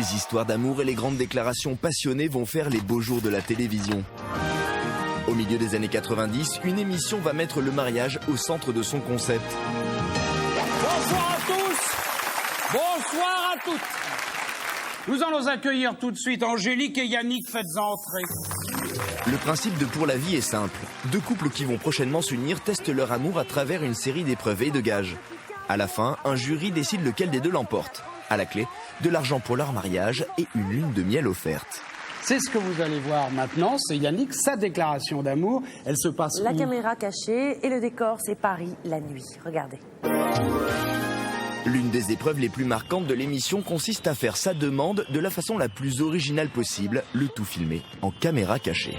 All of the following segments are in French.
Les histoires d'amour et les grandes déclarations passionnées vont faire les beaux jours de la télévision. Au milieu des années 90, une émission va mettre le mariage au centre de son concept. Bonsoir à tous, bonsoir à toutes. Nous allons accueillir tout de suite Angélique et Yannick, faites entrer. Le principe de Pour la vie est simple. Deux couples qui vont prochainement s'unir testent leur amour à travers une série d'épreuves et de gages. À la fin, un jury décide lequel des deux l'emporte. À la clé, de l'argent pour leur mariage et une lune de miel offerte. C'est ce que vous allez voir maintenant, c'est Yannick, sa déclaration d'amour. Elle se passe La où ? caméra cachée et le décor, c'est Paris la nuit. Regardez. L'une des épreuves les plus marquantes de l'émission consiste à faire sa demande de la façon la plus originale possible, le tout filmé en caméra cachée.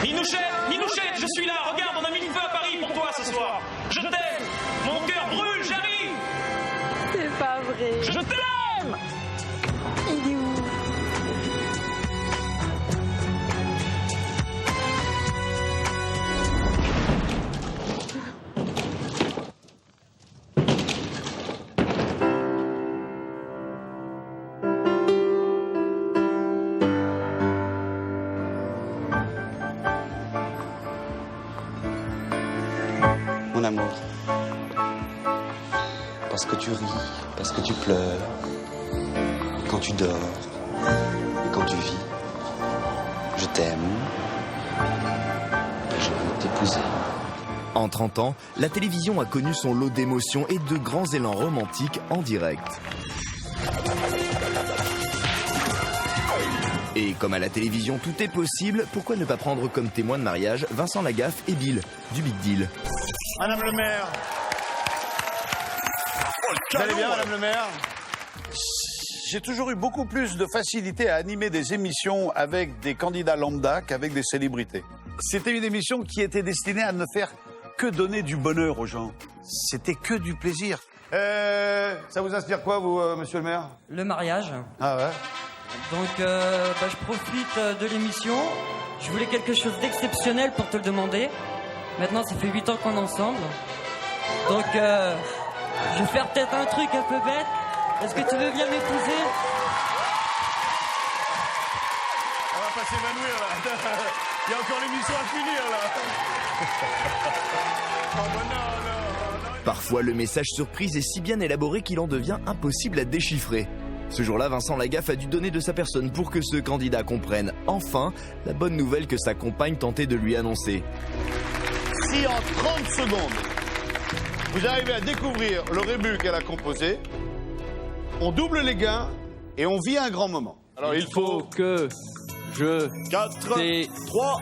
Minouchette, je suis là, regarde, on a mis le feu à Paris pour toi ce soir. Je t'aime, mon cœur brûle, j'arrive. C'est pas vrai. Je t'aime. Il est où ? Mon amour, parce que tu ris, parce que tu pleures, quand tu dors et quand tu vis, je t'aime et je veux t'épouser. En 30 ans, la télévision a connu son lot d'émotions et de grands élans romantiques en direct. Et comme à la télévision tout est possible, pourquoi ne pas prendre comme témoin de mariage Vincent Lagaffe et Bill, du Big Deal. Madame le maire. Vous allez bien, Madame le maire? J'ai toujours eu beaucoup plus de facilité à animer des émissions avec des candidats lambda qu'avec des célébrités. C'était une émission qui était destinée à ne faire que donner du bonheur aux gens. C'était que du plaisir. Ça vous inspire quoi, vous, monsieur le maire? Le mariage. Ah ouais? Donc, je profite de l'émission. Je voulais quelque chose d'exceptionnel pour te le demander. Maintenant, ça fait 8 ans qu'on est ensemble. Donc, je vais faire peut-être un truc un peu bête. Est-ce que tu veux bien m'épouser? On va pas s'évanouir, là. Il y a encore l'émission à finir, là. Oh, bah non. Parfois, le message surprise est si bien élaboré qu'il en devient impossible à déchiffrer. Ce jour-là, Vincent Lagaffe a dû donner de sa personne pour que ce candidat comprenne enfin la bonne nouvelle que sa compagne tentait de lui annoncer. Si en 30 secondes, vous arrivez à découvrir le rébut qu'elle a composé, on double les gains et on vit un grand moment. Alors il faut que je... 4, 3,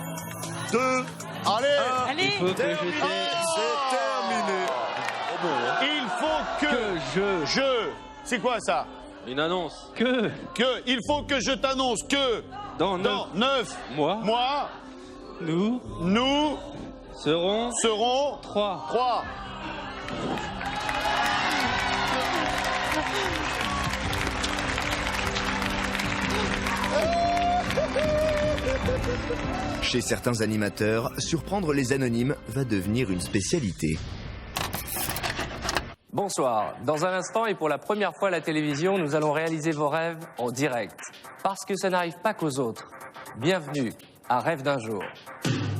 2, allez, Allez. Il faut que terminé. C'est terminé. Oh bon, hein. Il faut que je... C'est quoi ça? Une annonce. Il faut que je t'annonce que Dans 9 mois, mois, nous serons 3. Chez certains animateurs, surprendre les anonymes va devenir une spécialité. Bonsoir. Dans un instant et pour la première fois à la télévision, nous allons réaliser vos rêves en direct. Parce que ça n'arrive pas qu'aux autres. Bienvenue à Rêve d'un jour.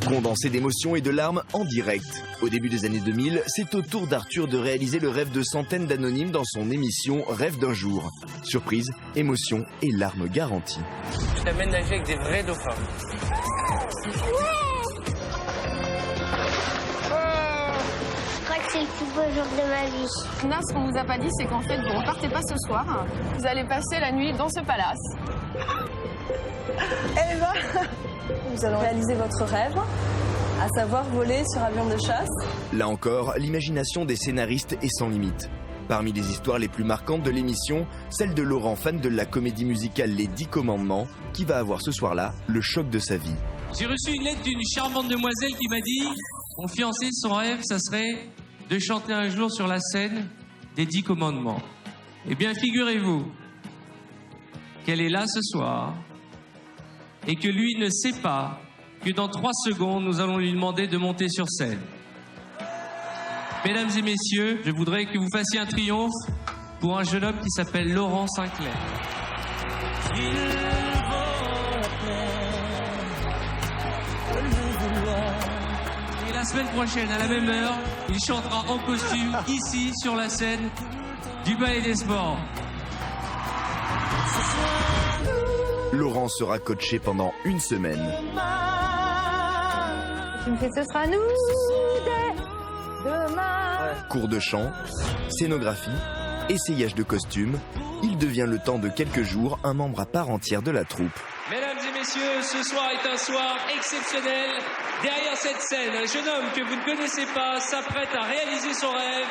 Condensé d'émotions et de larmes en direct. Au début des années 2000, c'est au tour d'Arthur de réaliser le rêve de centaines d'anonymes dans son émission Rêve d'un jour. Surprise, émotion et larmes garanties. Je t'amène nager avec des vrais dauphins. Je crois que c'est le plus beau jour de ma vie. Non, ce qu'on vous a pas dit, c'est qu'en fait, vous repartez pas ce soir. Vous allez passer la nuit dans ce palace. Eh ben, nous allons réaliser votre rêve, à savoir voler sur avion de chasse. Là encore, l'imagination des scénaristes est sans limite. Parmi les histoires les plus marquantes de l'émission, celle de Laurent, fan de la comédie musicale Les 10 Commandements, qui va avoir ce soir-là le choc de sa vie. J'ai reçu une lettre d'une charmante demoiselle qui m'a dit mon fiancé, son rêve, ça serait de chanter un jour sur la scène des 10 commandements. Eh bien, figurez-vous qu'elle est là ce soir et que lui ne sait pas que dans 3 secondes, nous allons lui demander de monter sur scène. Mesdames et messieurs, je voudrais que vous fassiez un triomphe pour un jeune homme qui s'appelle Laurent Sinclair. Et la semaine prochaine, à la même heure, il chantera en costume, ici, sur la scène du Palais des Sports. Laurent sera coaché pendant une semaine. Ce sera nous demain. Cours de chant, scénographie, essayage de costumes. Il devient le temps de quelques jours un membre à part entière de la troupe. Mesdames et messieurs, ce soir est un soir exceptionnel. Derrière cette scène, un jeune homme que vous ne connaissez pas s'apprête à réaliser son rêve,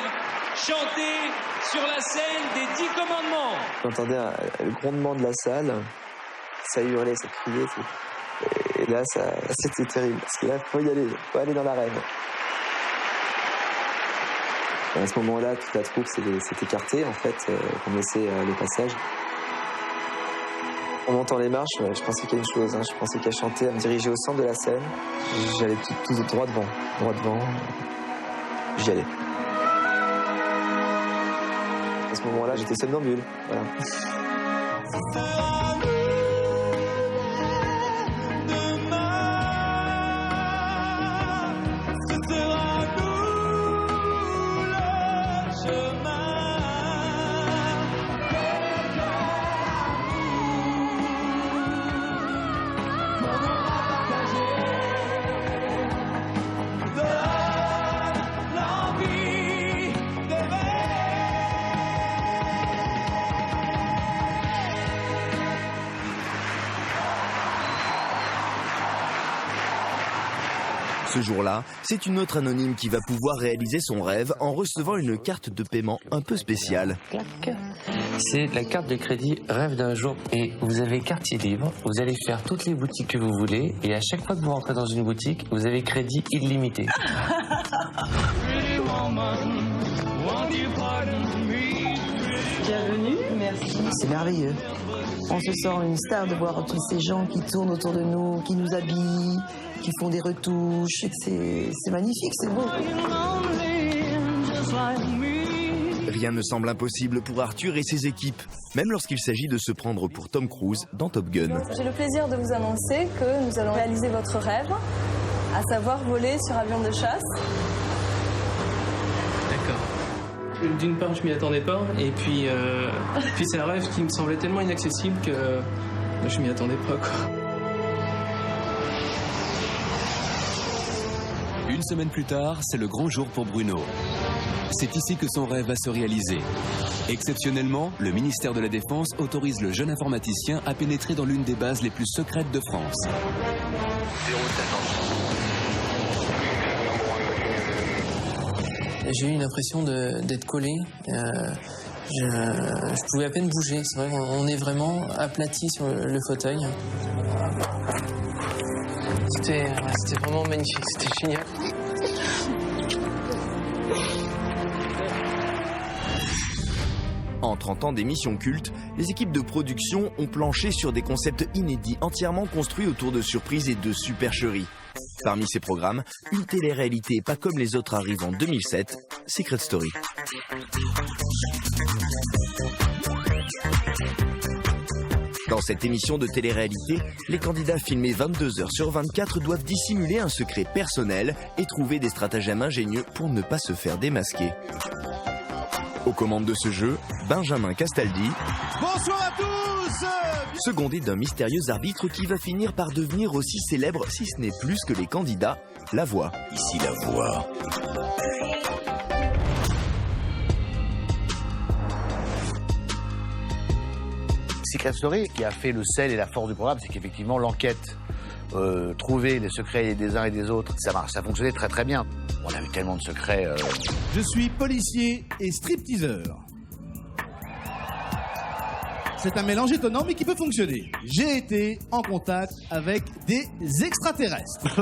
chanter sur la scène des 10 commandements. J'entendais le grondement de la salle, ça hurlait, ça criait. Et là, c'était terrible, parce que là, il faut aller dans l'arène. À ce moment-là, toute la troupe s'est écartée, en fait, pour me laisser le passage. En montant les marches, je pensais qu'à une chose, je pensais qu'à chanter, à me diriger au centre de la scène. J'allais tout droit devant, j'y allais. À ce moment-là, j'étais somnambule, voilà. Ce jour-là, c'est une autre anonyme qui va pouvoir réaliser son rêve en recevant une carte de paiement un peu spéciale. C'est la carte de crédit Rêve d'un jour et vous avez quartier libre, vous allez faire toutes les boutiques que vous voulez et à chaque fois que vous rentrez dans une boutique, vous avez crédit illimité. Bienvenue, merci. C'est merveilleux. On se sent une star de voir tous ces gens qui tournent autour de nous, qui nous habillent, qui font des retouches. C'est magnifique, c'est beau. Rien ne semble impossible pour Arthur et ses équipes, même lorsqu'il s'agit de se prendre pour Tom Cruise dans Top Gun. J'ai le plaisir de vous annoncer que nous allons réaliser votre rêve, à savoir voler sur avion de chasse. D'accord. D'une part, je m'y attendais pas, et puis c'est un rêve qui me semblait tellement inaccessible que je m'y attendais pas, quoi. Une semaine plus tard, c'est le grand jour pour Bruno. C'est ici que son rêve va se réaliser. Exceptionnellement, le ministère de la Défense autorise le jeune informaticien à pénétrer dans l'une des bases les plus secrètes de France. J'ai eu une impression d'être collé. Je pouvais à peine bouger. C'est vrai qu'on est vraiment aplati sur le fauteuil. C'était vraiment magnifique, c'était génial. En 30 ans d'émissions cultes, les équipes de production ont planché sur des concepts inédits entièrement construits autour de surprises et de supercheries. Parmi ces programmes, une télé-réalité pas comme les autres arrive en 2007, Secret Story. Dans cette émission de télé-réalité, les candidats filmés 22 heures sur 24 doivent dissimuler un secret personnel et trouver des stratagèmes ingénieux pour ne pas se faire démasquer. Aux commandes de ce jeu, Benjamin Castaldi. Bonsoir à tous! Secondé d'un mystérieux arbitre qui va finir par devenir aussi célèbre, si ce n'est plus que les candidats, La Voix. Ici La Voix. Secret Story, qui a fait le sel et la force du programme, c'est qu'effectivement l'enquête, trouver les secrets des uns et des autres, ça marche, ça fonctionnait très très bien. On a eu tellement de secrets. Je suis policier et stripteaseur. C'est un mélange étonnant mais qui peut fonctionner. J'ai été en contact avec des extraterrestres.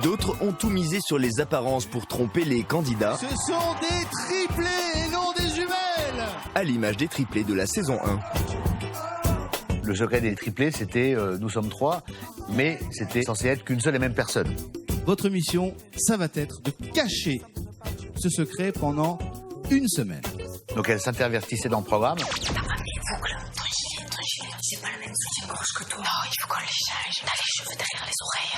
D'autres ont tout misé sur les apparences pour tromper les candidats. Ce sont des triplés et non des jumelles. À l'image des triplés de la saison 1. Le secret des triplés, c'était nous sommes trois, mais c'était censé être qu'une seule et même personne. Votre mission, ça va être de cacher ce secret pendant 1 semaine. Donc elle s'intervertissait dans le programme. T'as pas mis les boucles, ton gilet, c'est pas la même soutien-gorge que toi. Non, il faut qu'on les change. T'as les cheveux derrière les oreilles.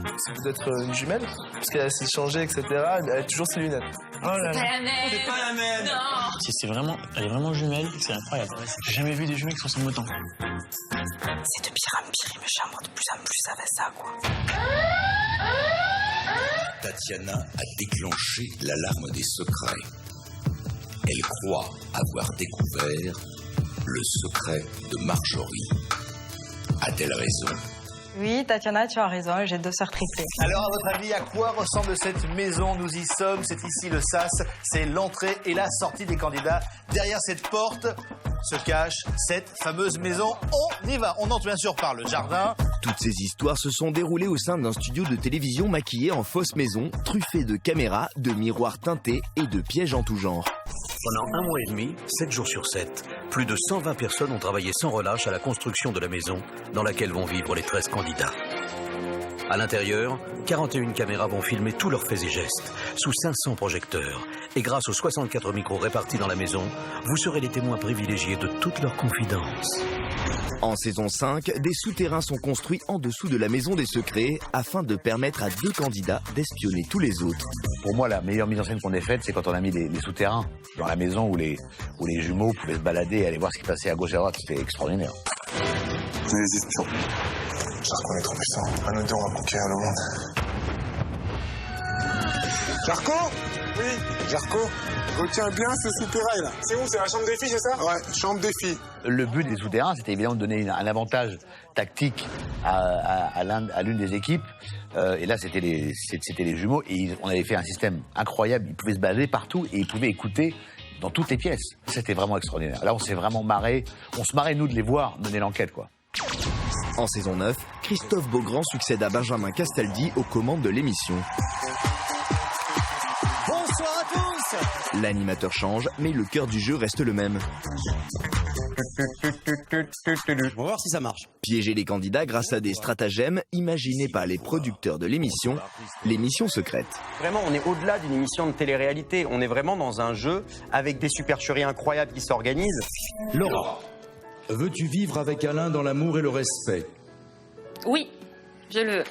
Non, c'est peut-être une jumelle, parce qu'elle s'est changée, etc. Elle a toujours ses lunettes. Oh là là. C'est pas la même. C'est pas la même. Non. Si elle est vraiment jumelle, c'est incroyable. J'ai jamais vu des jumelles qui ressemblent autant. C'est de pire en pire, il me chambre de plus en plus avec ça, quoi. Tatiana a déclenché l'alarme des secrets. Elle croit avoir découvert le secret de Marjorie. A-t-elle raison? Oui, Tatiana, tu as raison, j'ai 2 sœurs triplées. Alors, à votre avis, à quoi ressemble cette maison? Nous y sommes, c'est ici le SAS, c'est l'entrée et la sortie des candidats. Derrière cette porte se cache cette fameuse maison. On y va, on entre bien sûr par le jardin. Toutes ces histoires se sont déroulées au sein d'un studio de télévision maquillé en fausse maison, truffé de caméras, de miroirs teintés et de pièges en tout genre. Pendant 1 mois et demi, 7 jours sur 7, plus de 120 personnes ont travaillé sans relâche à la construction de la maison dans laquelle vont vivre les 13 candidats. À l'intérieur, 41 caméras vont filmer tous leurs faits et gestes, sous 500 projecteurs. Et grâce aux 64 micros répartis dans la maison, vous serez les témoins privilégiés de toutes leurs confidences. En saison 5, des souterrains sont construits en dessous de la maison des secrets afin de permettre à 2 candidats d'espionner tous les autres. Pour moi, la meilleure mise en scène qu'on ait faite, c'est quand on a mis des souterrains dans la maison où les jumeaux pouvaient se balader et aller voir ce qui passait à gauche et à droite. C'était extraordinaire. Les espions. Jarko, on est trop puissant. À nous deux, on va conquérir le monde. Jarko? Oui, Jarko. Retiens bien ce souterrain là. C'est où? C'est la chambre des filles, c'est ça? Ouais, chambre des filles. Le but des souterrains, c'était évidemment de donner un avantage tactique à l'une des équipes. Et là, c'était les jumeaux. Et on avait fait un système incroyable. Ils pouvaient se balader partout et ils pouvaient écouter dans toutes les pièces. C'était vraiment extraordinaire. Là, on s'est vraiment marré. On se marrait, nous, de les voir mener l'enquête, quoi. En saison 9, Christophe Beaugrand succède à Benjamin Castaldi aux commandes de l'émission. Bonsoir à tous. L'animateur change, mais le cœur du jeu reste le même. On va voir si ça marche. Piéger les candidats grâce à des stratagèmes imaginés par les producteurs de l'émission secrète. Vraiment, on est au-delà d'une émission de télé-réalité. On est vraiment dans un jeu avec des supercheries incroyables qui s'organisent. Laura, veux-tu vivre avec Alain dans l'amour et le respect? Oui, je le veux.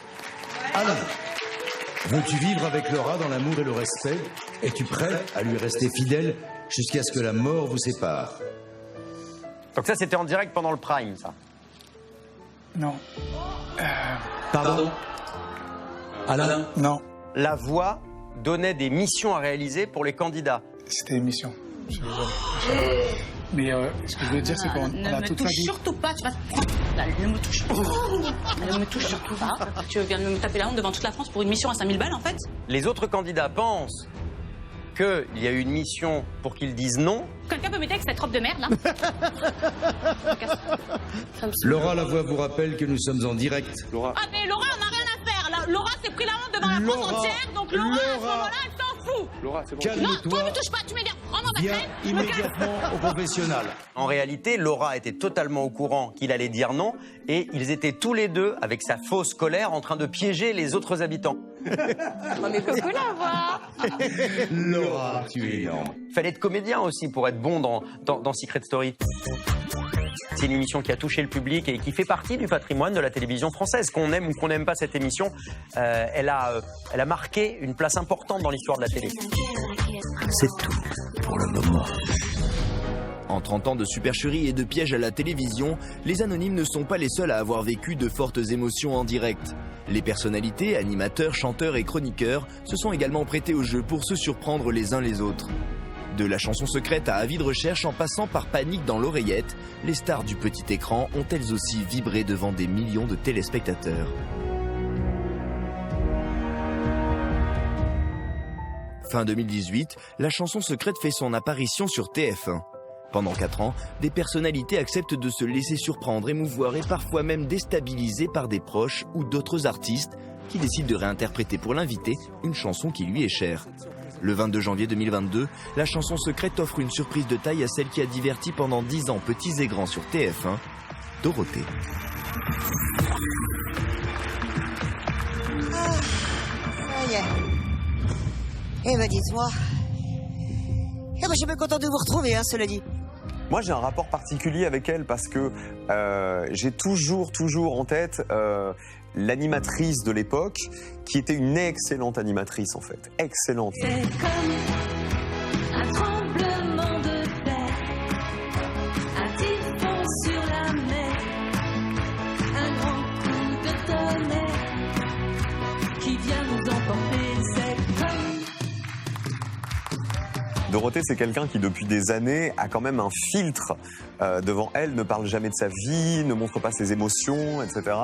Alain, veux-tu vivre avec Laura dans l'amour et le respect? Es-tu prêt à lui rester fidèle jusqu'à ce que la mort vous sépare? Donc ça, c'était en direct pendant le prime, ça. Non. Pardon? Alain? Non. La voix donnait des missions à réaliser pour les candidats. C'était une mission. Je suis désolé. Mais ce que je veux dire, c'est qu'on a toute sa vie. Ne me touche surtout pas, tu vas te prendre. Là, ne me touche pas. Ne me touche surtout pas. Tu viens de me taper la honte devant toute la France pour une mission à 5000 balles, en fait? Les autres candidats pensent qu'il y a eu une mission pour qu'ils disent non. Quelqu'un peut m'aider avec cette robe de merde, là? Laura, la voix vous rappelle que nous sommes en direct. Laura. Ah, mais Laura, on n'a rien à faire, là. Laura s'est pris la honte devant la France entière, donc Laura, à ce moment-là, elle s'en fout. Laura, c'est bon. Non, toi, ne me touche pas, tu m'énerves. Viens immédiatement au professionnel. En réalité, Laura était totalement au courant qu'il allait dire non, et ils étaient tous les deux, avec sa fausse colère, en train de piéger les autres habitants. Non mais coucou la voix. Laura, tu es énorme. Fallait être comédien aussi pour être bon dans Secret Story. C'est une émission qui a touché le public et qui fait partie du patrimoine de la télévision française. Qu'on aime ou qu'on n'aime pas cette émission, elle a marqué une place importante dans l'histoire de la télé. C'est tout pour le moment. En 30 ans de supercherie et de pièges à la télévision, les anonymes ne sont pas les seuls à avoir vécu de fortes émotions en direct. Les personnalités, animateurs, chanteurs et chroniqueurs se sont également prêtés au jeu pour se surprendre les uns les autres. De la chanson secrète à avis de recherche en passant par panique dans l'oreillette, les stars du petit écran ont elles aussi vibré devant des millions de téléspectateurs. Fin 2018, la chanson secrète fait son apparition sur TF1. Pendant 4 ans, des personnalités acceptent de se laisser surprendre, émouvoir et parfois même déstabiliser par des proches ou d'autres artistes qui décident de réinterpréter pour l'invité une chanson qui lui est chère. Le 22 janvier 2022, la chanson secrète offre une surprise de taille à celle qui a diverti pendant 10 ans petits et grands sur TF1, Dorothée. Ça y est. Eh ben dites-moi. Eh ben je suis bien content de vous retrouver, hein, cela dit. Moi, j'ai un rapport particulier avec elle parce que j'ai toujours en tête l'animatrice de l'époque qui était une excellente animatrice, en fait. Excellente. C'est comme un tremblement de terre, un typhon sur la mer, un grand coup de tonnerre qui vient nous emporter. C'est comme... Dorothée, c'est quelqu'un qui, depuis des années, a quand même un filtre devant elle, ne parle jamais de sa vie, ne montre pas ses émotions, etc.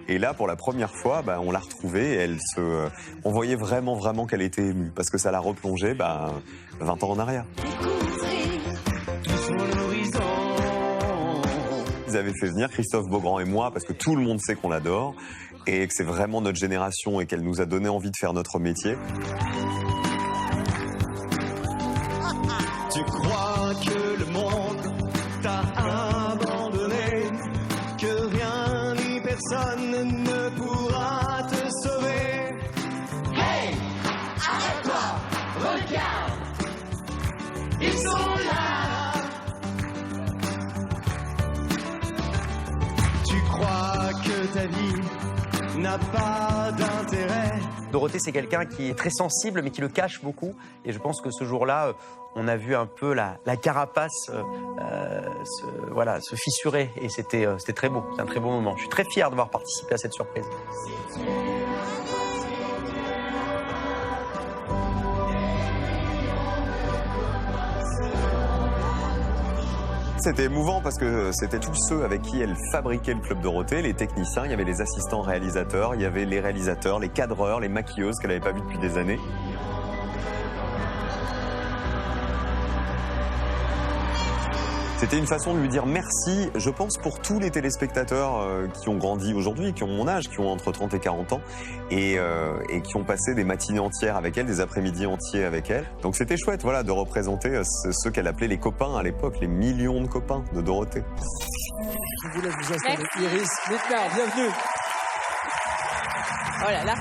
Et là, pour la première fois, on l'a retrouvée et on voyait vraiment qu'elle était émue, parce que ça l'a replongée 20 ans en arrière. Ils avaient fait venir Christophe Beaugrand et moi, parce que tout le monde sait qu'on l'adore, et que c'est vraiment notre génération et qu'elle nous a donné envie de faire notre métier. Tu crois que le monde t'a abandonné, que rien ni personne ne pourra te sauver. Hey, arrête-toi, regarde, ils sont là. Tu crois que ta vie n'a pas d'intérêt. Dorothée, c'est quelqu'un qui est très sensible, mais qui le cache beaucoup. Et je pense que ce jour-là, on a vu un peu la carapace se fissurer. Et c'était très beau. C'est un très beau moment. Je suis très fier d'avoir participé à cette surprise. C'était émouvant parce que c'était tous ceux avec qui elle fabriquait le Club Dorothée, les techniciens, il y avait les assistants réalisateurs, il y avait les réalisateurs, les cadreurs, les maquilleuses qu'elle n'avait pas vues depuis des années. C'était une façon de lui dire merci, je pense, pour tous les téléspectateurs qui ont grandi aujourd'hui, qui ont mon âge, qui ont entre 30 et 40 ans, et qui ont passé des matinées entières avec elle, des après-midi entiers avec elle. Donc c'était chouette, voilà, de représenter ceux qu'elle appelait les copains à l'époque, les millions de copains de Dorothée. Je vous laisse vous installer. Iris Mittenard, bienvenue. Oh là là.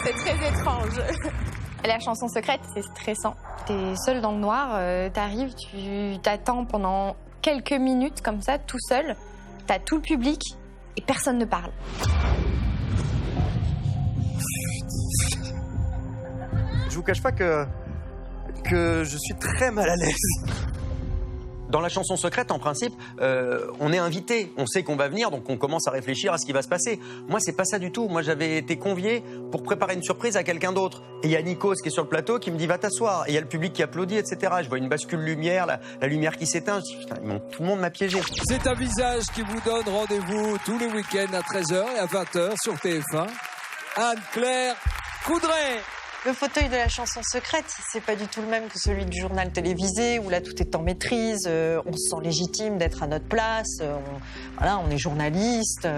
C'est très étrange. La chanson secrète, c'est stressant. T'es seul dans le noir, t'arrives, tu t'attends pendant quelques minutes comme ça, tout seul. T'as tout le public et personne ne parle. Je vous cache pas que je suis très mal à l'aise. Dans la chanson secrète, en principe, on est invité, on sait qu'on va venir, donc on commence à réfléchir à ce qui va se passer. Moi, c'est pas ça du tout. Moi, j'avais été convié pour préparer une surprise à quelqu'un d'autre. Et il y a Nikos qui est sur le plateau qui me dit « va t'asseoir ». Et il y a le public qui applaudit, etc. Je vois une bascule lumière, la lumière qui s'éteint. Je dis « putain, tout le monde m'a piégé ». C'est un visage qui vous donne rendez-vous tous les week-ends à 13h et à 20h sur TF1. Anne-Claire Coudray. Le fauteuil de la chanson secrète, c'est pas du tout le même que celui du journal télévisé où là tout est en maîtrise, on se sent légitime d'être à notre place, on est journaliste.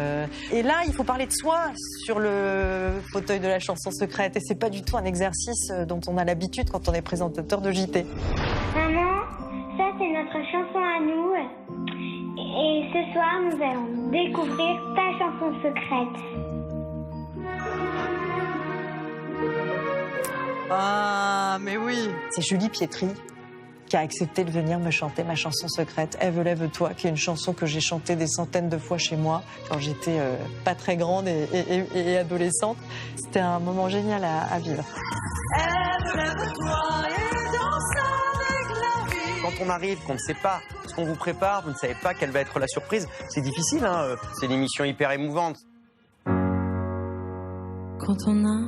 Et là, il faut parler de soi sur le fauteuil de la chanson secrète et c'est pas du tout un exercice dont on a l'habitude quand on est présentateur de JT. Maman, ça c'est notre chanson à nous et ce soir nous allons découvrir ta chanson secrète. Ah, mais oui. C'est Julie Pietri qui a accepté de venir me chanter ma chanson secrète, Ève, lève-toi, qui est une chanson que j'ai chantée des centaines de fois chez moi quand j'étais pas très grande et adolescente. C'était un moment génial à vivre. Ève, lève-toi et danse avec la vie. Quand on arrive, qu'on ne sait pas ce qu'on vous prépare, vous ne savez pas quelle va être la surprise, c'est difficile, hein. C'est une émission hyper émouvante. Quand on n'a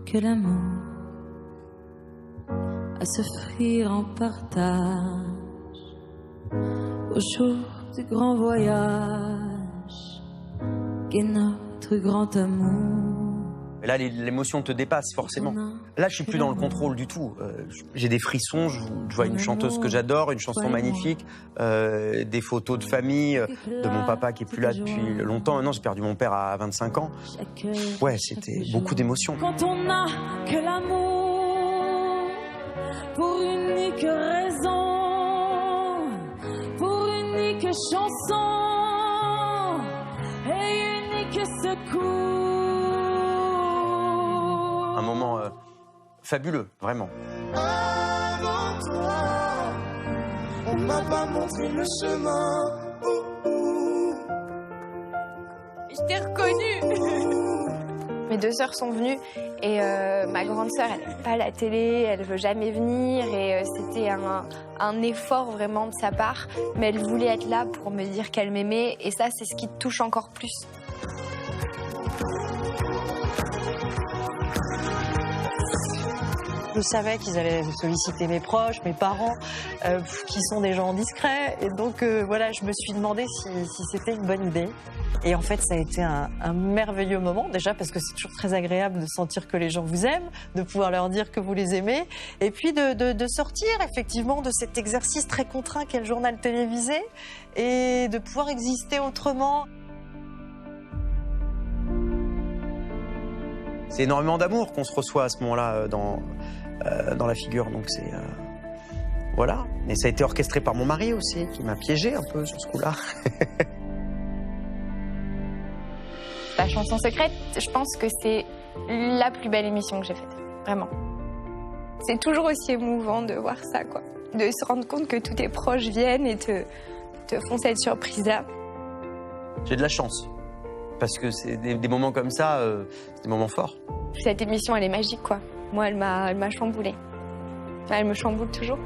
que l'amour à s'offrir en partage au jour du grand voyage qu'est notre grand amour. Et là, l'émotion te dépasse forcément. Là, je suis plus dans le contrôle du tout. J'ai des frissons, je vois une chanteuse que j'adore, une chanson magnifique, des photos de famille, de mon papa qui est plus là depuis longtemps. Maintenant, j'ai perdu mon père à 25 ans. Ouais, c'était beaucoup d'émotions. Quand on n'a que l'amour pour unique raison chanson et unique secours. Un moment fabuleux, vraiment. Avant toi, on m'a pas montré le chemin. Je t'ai reconnue. Mes 2 sœurs sont venues et ma grande sœur, elle n'aime pas la télé, elle veut jamais venir et c'était un effort vraiment de sa part. Mais elle voulait être là pour me dire qu'elle m'aimait et ça, c'est ce qui te touche encore plus. Je savais qu'ils allaient solliciter mes proches, mes parents, qui sont des gens discrets. Et donc, voilà, je me suis demandé si c'était une bonne idée. Et en fait, ça a été un merveilleux moment, déjà parce que c'est toujours très agréable de sentir que les gens vous aiment, de pouvoir leur dire que vous les aimez, et puis de sortir effectivement de cet exercice très contraint qu'est le journal télévisé, et de pouvoir exister autrement. C'est énormément d'amour qu'on se reçoit à ce moment-là dans la figure, donc c'est... voilà. Et ça a été orchestré par mon mari aussi, qui m'a piégé un peu sur ce coup-là. La chanson secrète, je pense que c'est la plus belle émission que j'ai faite, vraiment. C'est toujours aussi émouvant de voir ça, quoi. De se rendre compte que tous tes proches viennent et te font cette surprise-là. J'ai de la chance, parce que c'est des moments comme ça, c'est des moments forts. Cette émission, elle est magique, quoi. Moi, elle m'a chamboulée. Elle me chamboule toujours.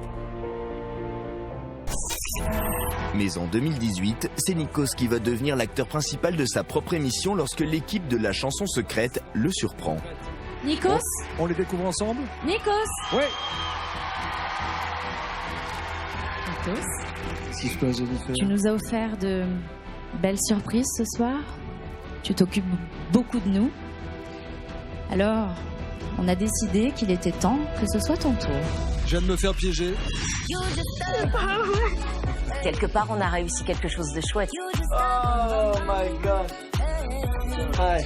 Mais en 2018, c'est Nikos qui va devenir l'acteur principal de sa propre émission lorsque l'équipe de la chanson secrète le surprend. Nikos, On les découvre ensemble? Nikos, Oui. Nikos, Qu'est-ce qui se passe, Jennifer? tu nous as offert de belles surprises ce soir. Tu t'occupes beaucoup de nous. Alors, on a décidé qu'il était temps que ce soit ton tour. Je viens de me faire piéger. Quelque part, on a réussi quelque chose de chouette. Oh my god. Ouais.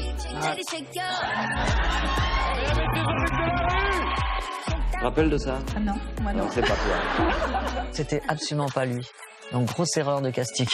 Rappelle de ça? Ah non, moi non. C'est pas toi. C'était absolument pas lui. Donc, grosse erreur de casting.